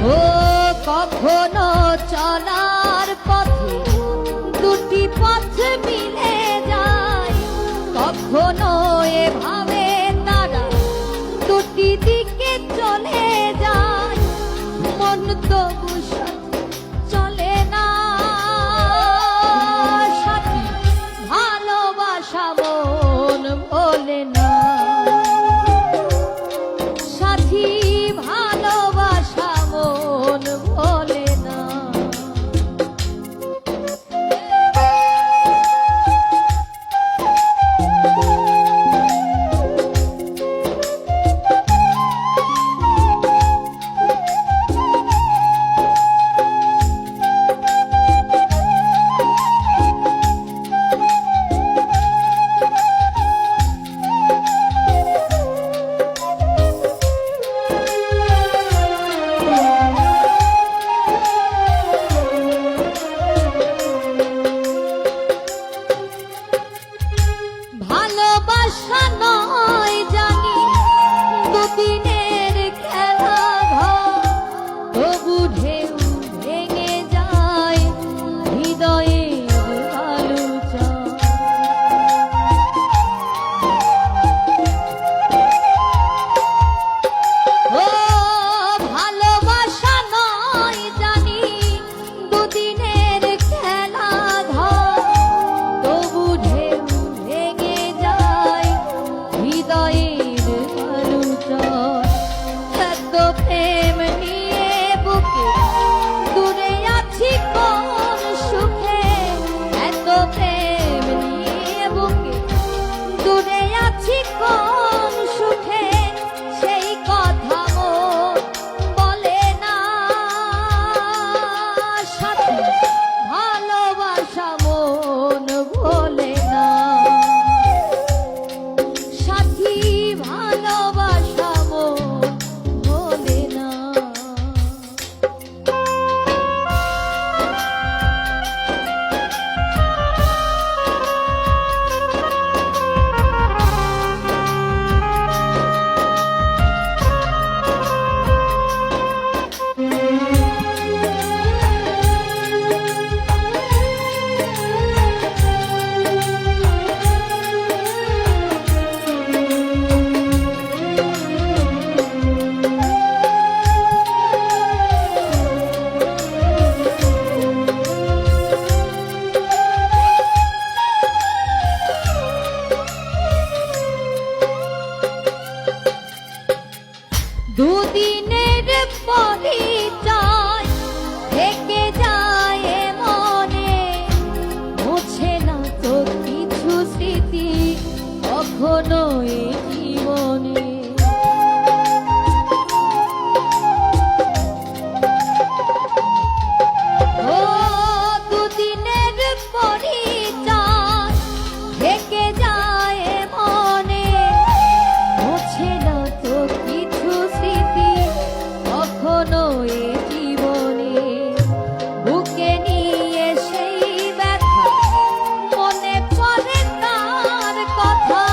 ও কখনো চলার পথে দুটি পথ মিলে যায়, কখনো এভাবে তারা দুটি দিকে চলে যায়, মন তবু চলে না সাথী, ভালোবাসা মন বলে না সাথী, ভালোবাসা মন বলে না। ভালোবাসা নয় জানি দুদিনের খেলা ঘর, তবু ঢেউ ভেঙে যায় হৃদয়ের আলোচনা। ও ভালোবাসা নয় জানি দুদিনের খেলা ঘর, তবু ঢেউ ভেঙে যায় হৃদয়ের আলোচনা। এত প্রেম নিয়ে বুকে দূরে আছি কোন সুখে, এত প্রেম নিয়ে বুকে দূরে আছি কোন সুখে, সেই কথা মন বলে না সাথী, ভালোবাসা মন বলে না সাথী, ভালোবাসা মন বলে না। দুদিনের পরিচয় থেকে যায় মনে, মুছে না তো কিছু স্মৃতি কখনো এ জীবনে। ও দুদিনের পরিচয় থেকে যায় মনে, মুছে না তো কিছু স্মৃতি কখনো এ জীবনে। বুকে নিয়ে সেই ব্যথা মনে পড়ে তার কথা,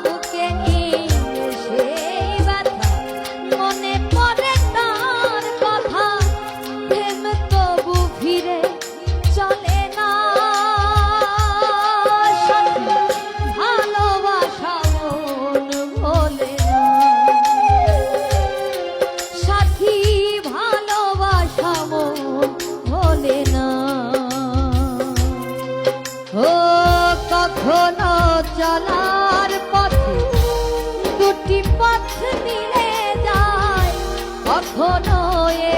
বুকে নিয়ে সেই ব্যথা মনে পড়ে তার কথা, প্রেম তবু ফিরে চলে না সাথী, ভালোবাসা মন বলে না সাথী, ভালোবাসা মন বলে না। ও কখনো চলার পথে দুটি পথ মিলে যায়, কখনো এ